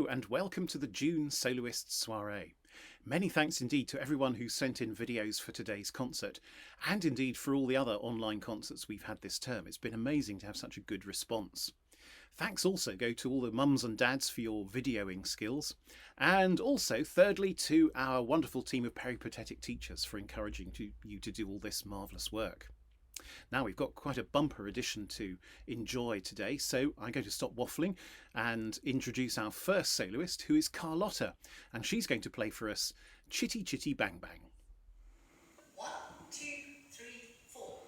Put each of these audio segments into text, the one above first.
Hello and welcome to the June Soloists Soiree. Many thanks indeed to everyone who sent in videos for today's concert, and indeed for all the other online concerts we've had this term. It's been amazing to have such a good response. Thanks also go to all the mums and dads for your videoing skills, and also thirdly to our wonderful team of peripatetic teachers for encouraging you to do all this marvellous work. Now we've got quite a bumper edition to enjoy today, so I'm going to stop waffling and introduce our first soloist, who is Carlotta, and she's going to play for us Chitty Chitty Bang Bang. 1, 2, 3, 4.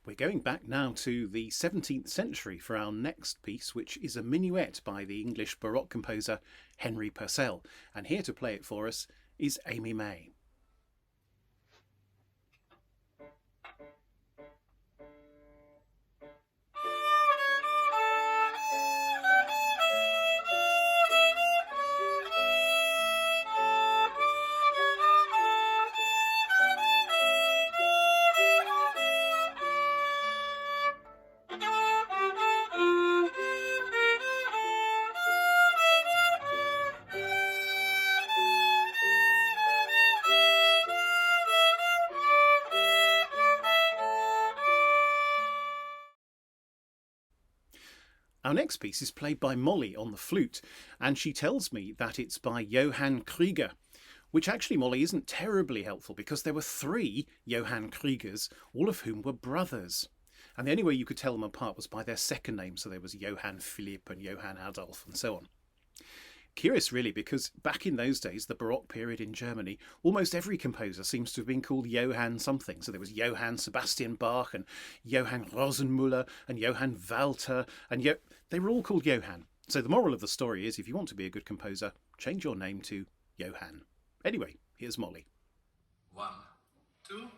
We're going back now to the 17th century for our next piece, which is a minuet by the English Baroque composer Henry Purcell, and here to play it for us is Amy May. Our next piece is played by Molly on the flute, and she tells me that it's by Johann Krieger, which actually, Molly, isn't terribly helpful because there were 3 Johann Kriegers, all of whom were brothers. And the only way you could tell them apart was by their second name, so there was Johann Philipp and Johann Adolf and so on. Curious really, because back in those days, the Baroque period in Germany, almost every composer seems to have been called Johann something. So there was Johann Sebastian Bach and Johann Rosenmüller and Johann Walter, and they were all called Johann. So the moral of the story is, if you want to be a good composer, change your name to Johann. Anyway, here's Molly. 1, 2.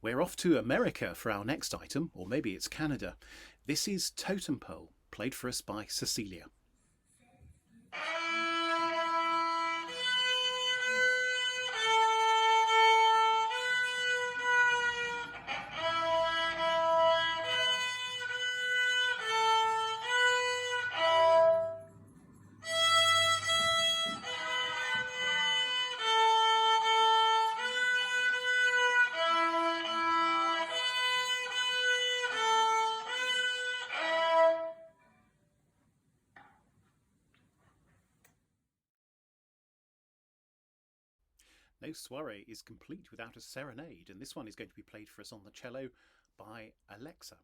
We're off to America for our next item, or maybe it's Canada. This is Totem Pole, played for us by Cecilia. No soiree is complete without a serenade, and this one is going to be played for us on the cello by Alexa.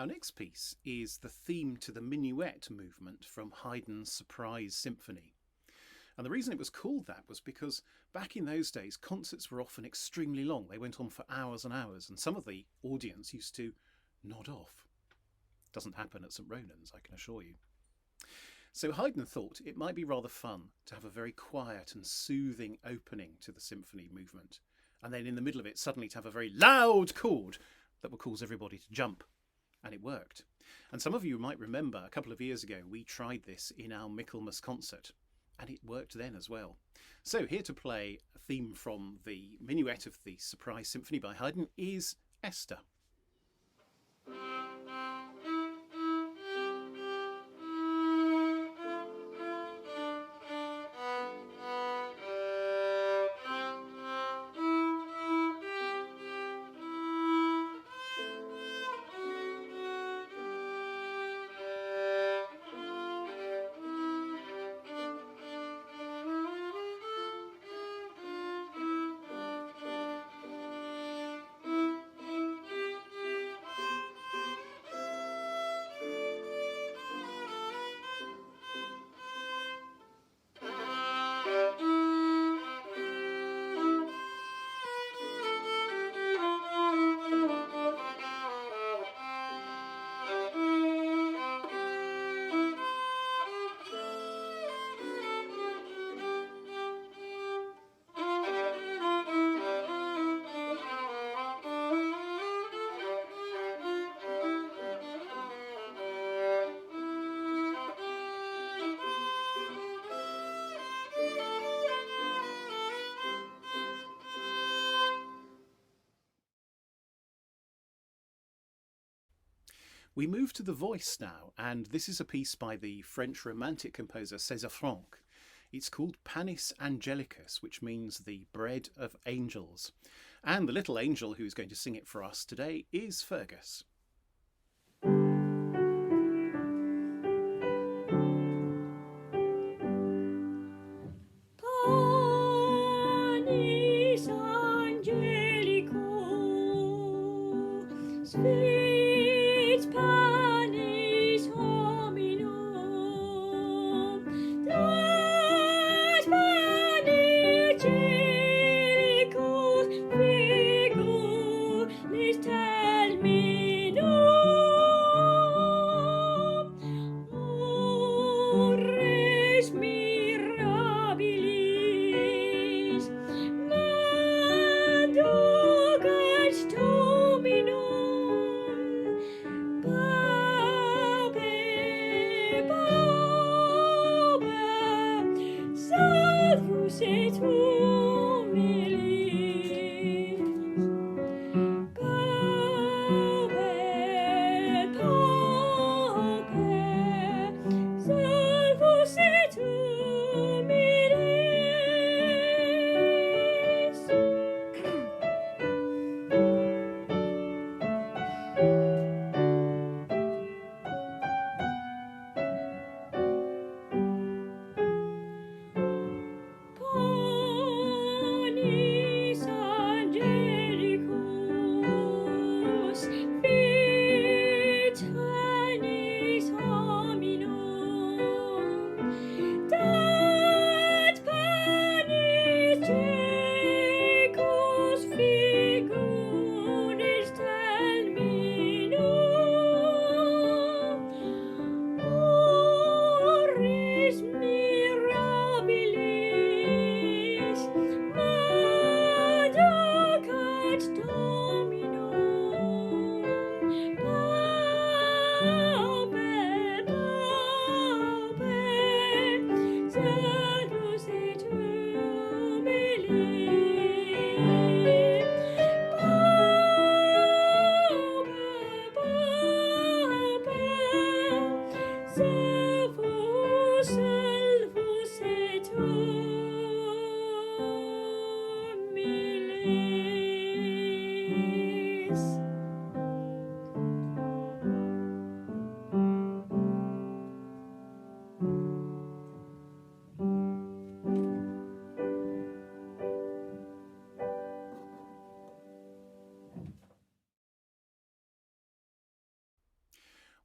Our next piece is the theme to the minuet movement from Haydn's Surprise Symphony. And the reason it was called that was because back in those days, concerts were often extremely long. They went on for hours and hours, and some of the audience used to nod off. Doesn't happen at St Ronan's, I can assure you. So Haydn thought it might be rather fun to have a very quiet and soothing opening to the symphony movement, and then in the middle of it suddenly to have a very loud chord that would cause everybody to jump. And it worked. And some of you might remember a couple of years ago we tried this in our Michaelmas concert, and it worked then as well. So here to play a theme from the minuet of the Surprise Symphony by Haydn is Esther. We move to the voice now, and this is a piece by the French Romantic composer César Franck. It's called Panis Angelicus, which means the bread of angels. And the little angel who's going to sing it for us today is Fergus. Panis Angelicus, Spes panis hominum, das panis angelicus, figulis terminus.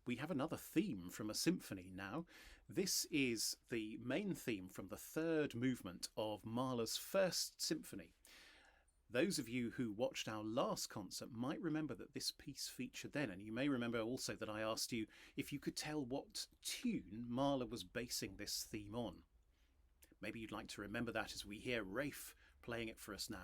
we have another theme from a symphony now. This is the main theme from the third movement of Mahler's First Symphony. Those of you who watched our last concert might remember that this piece featured then, and you may remember also that I asked you if you could tell what tune Mahler was basing this theme on. Maybe you'd like to remember that as we hear Rafe playing it for us now.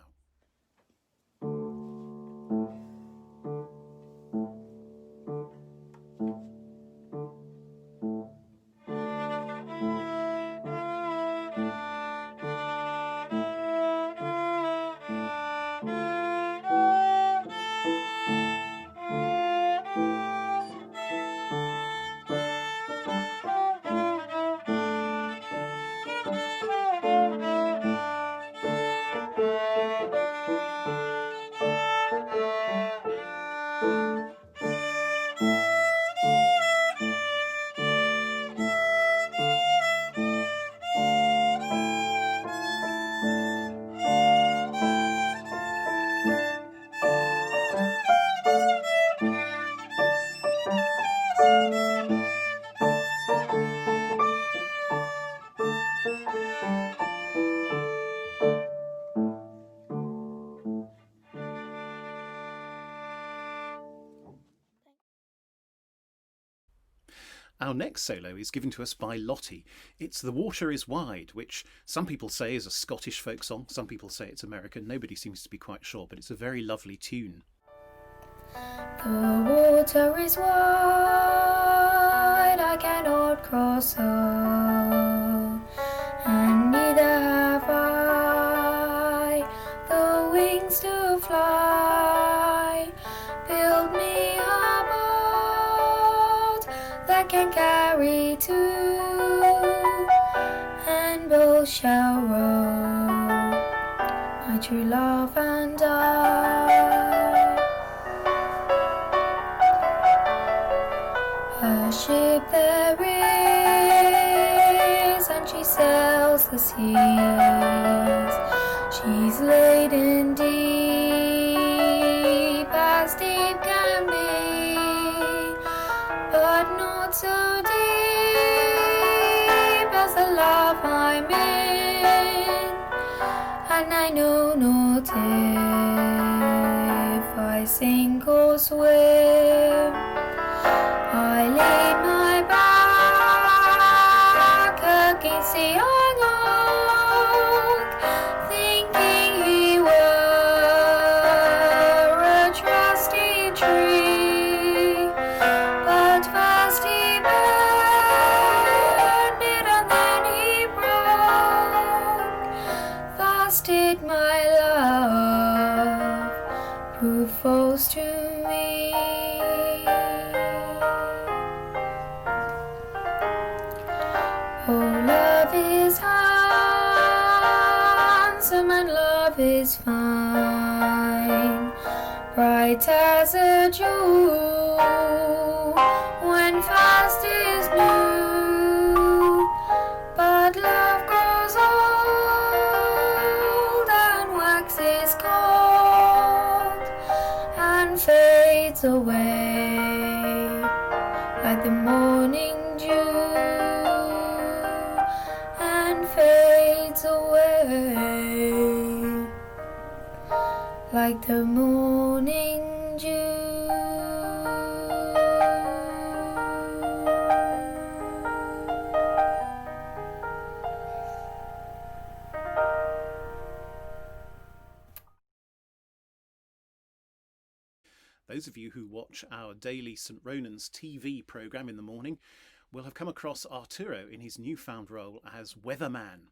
Our next solo is given to us by Lottie. It's The Water is Wide, which some people say is a Scottish folk song, some people say it's American, nobody seems to be quite sure, but it's a very lovely tune. The water is wide, I cannot cross her, and neither have I the wings to fly. Build me a boat that can carry two, and both shall row, my true love and I. A ship there is, and she sails the seas. She's laden deep, as deep can be, but not so deep as the love I'm in. And I know not if I sink or swim. I laid my back against the young oak, thinking he were a trusty tree. But first he bended and then he broke. Thus did my love prove false to me. Oh, love is handsome and love is fine, bright as a jewel when first is new. But love grows old and waxes cold and fades away like the morning dew, and fades away like the morning dew. Those of you who watch our daily St Ronan's TV programme in the morning will have come across Arturo in his newfound role as weatherman.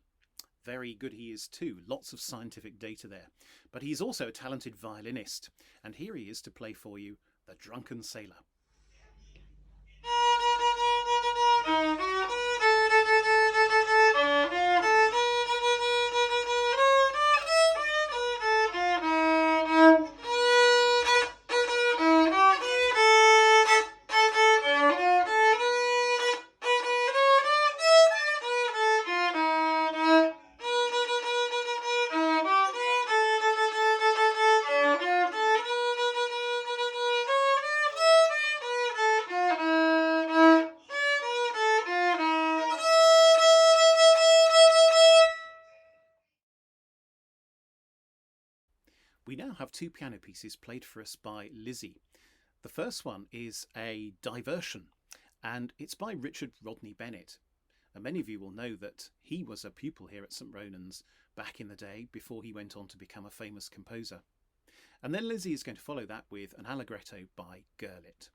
Very good he is too, lots of scientific data there. But he's also a talented violinist, and here he is to play for you The Drunken Sailor. have two piano pieces played for us by Lizzie. The first one is a diversion, and it's by Richard Rodney Bennett. And many of you will know that he was a pupil here at St Ronan's back in the day before he went on to become a famous composer. And then Lizzie is going to follow that with an allegretto by Gurlitt.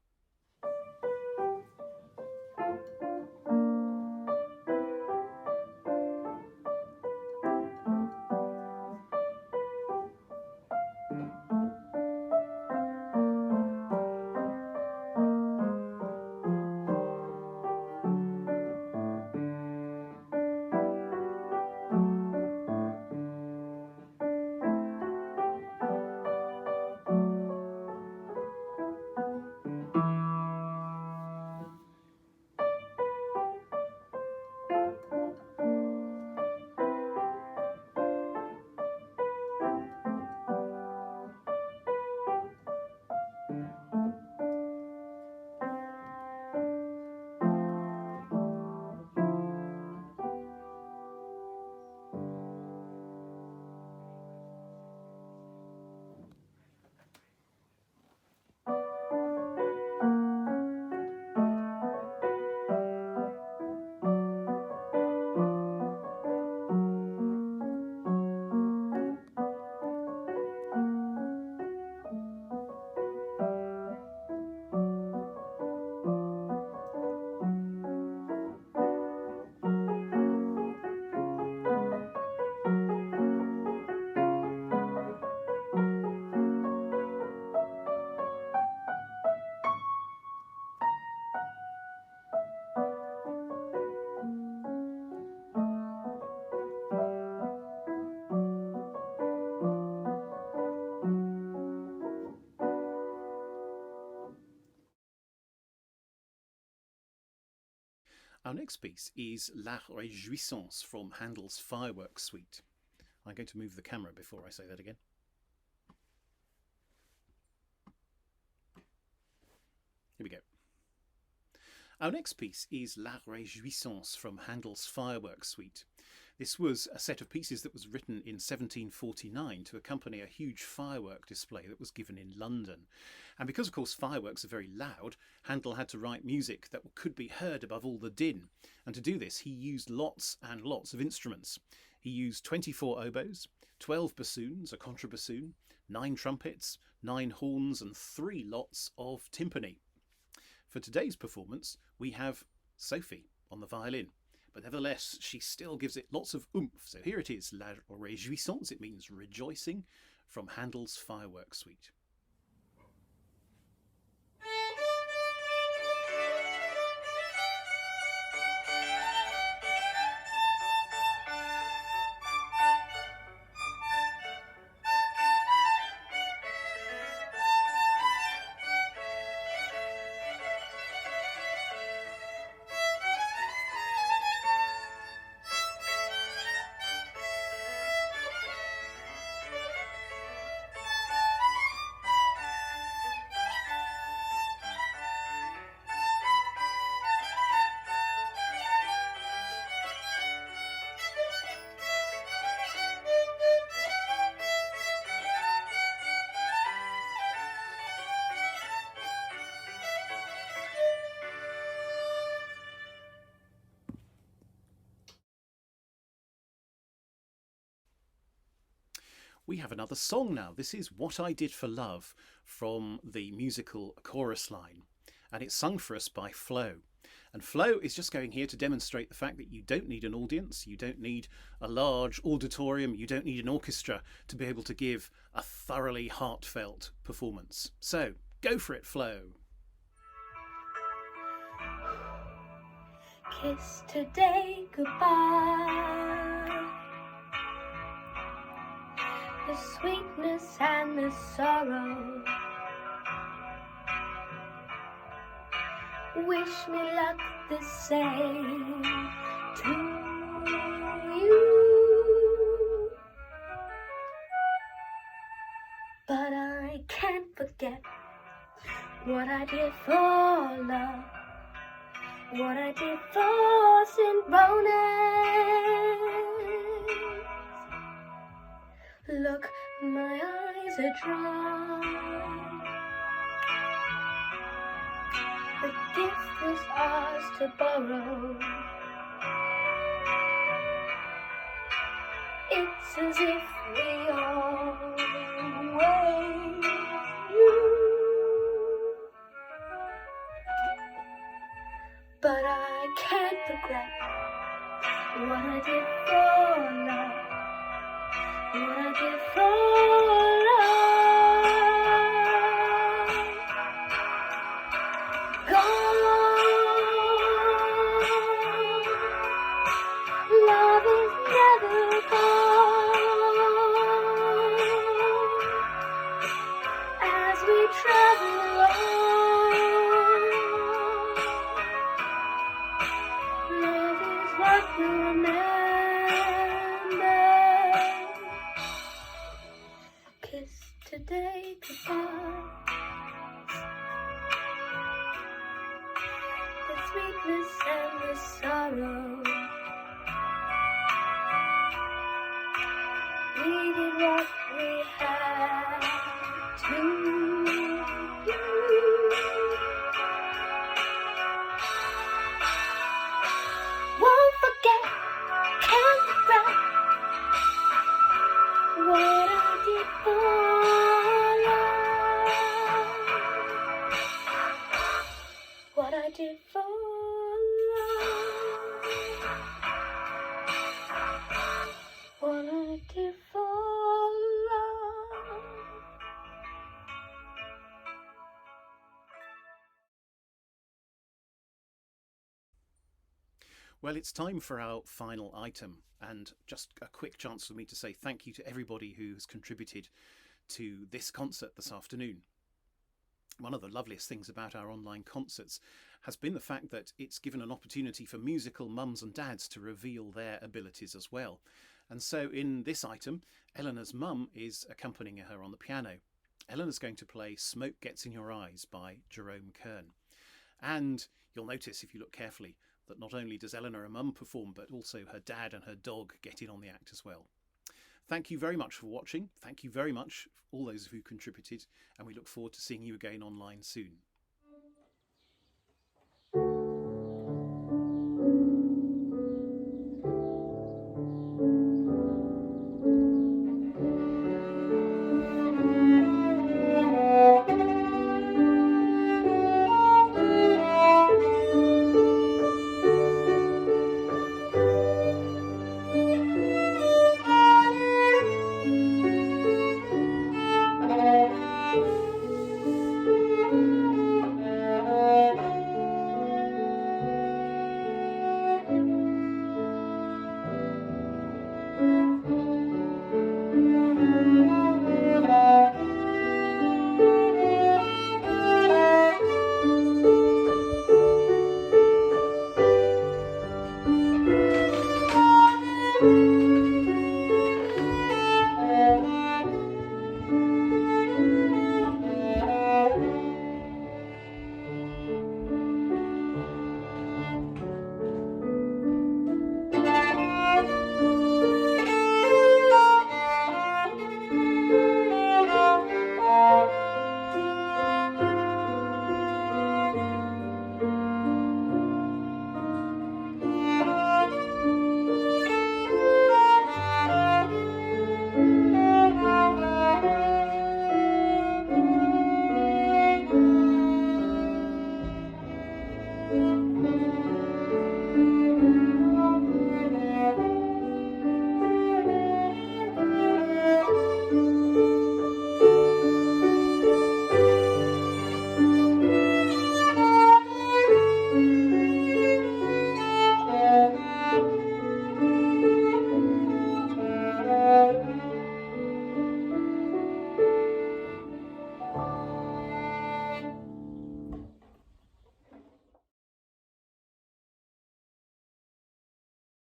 Our next piece is La Réjouissance from Handel's Fireworks Suite. I'm going to move the camera before I say that again. Here we go. Our next piece is La Réjouissance from Handel's Fireworks Suite. This was a set of pieces that was written in 1749 to accompany a huge firework display that was given in London. And because, of course, fireworks are very loud, Handel had to write music that could be heard above all the din. And to do this, he used lots and lots of instruments. He used 24 oboes, 12 bassoons, a contrabassoon, 9 trumpets, 9 horns, and 3 lots of timpani. For today's performance, we have Sophie on the violin, but nevertheless, she still gives it lots of oomph. So here it is, La Réjouissance, it means rejoicing, from Handel's Fireworks Suite. We have another song now. This is What I Did for Love from the musical Chorus Line, and it's sung for us by Flo. And Flo is just going here to demonstrate the fact that you don't need an audience, you don't need a large auditorium, you don't need an orchestra to be able to give a thoroughly heartfelt performance. So, go for it, Flo. Kiss today goodbye. The sweetness and the sorrow. Wish me luck the same to you. But I can't forget what I did for love, what I did for St. Ronan's. Look, my eyes is a drum. The gift was ours to borrow. It's as if we always knew. But I can't regret what I did for love. What I did for love. Gone. Love is never gone. As we travel on, love is what we remember. Kiss today goodbye. The sweetness and the sorrow. We did what we had to do. Won't forget, can't regret what I did for love. What I did for love. What I did for love. Well, it's time for our final item, and just a quick chance for me to say thank you to everybody who's contributed to this concert this afternoon. One of the loveliest things about our online concerts has been the fact that it's given an opportunity for musical mums and dads to reveal their abilities as well. And so in this item, Eleanor's mum is accompanying her on the piano. Eleanor's going to play Smoke Gets in Your Eyes by Jerome Kern. And you'll notice, if you look carefully, that not only does Eleanor, her mum, perform, but also her dad and her dog get in on the act as well. Thank you very much for watching. Thank you very much, all those who contributed, and we look forward to seeing you again online soon.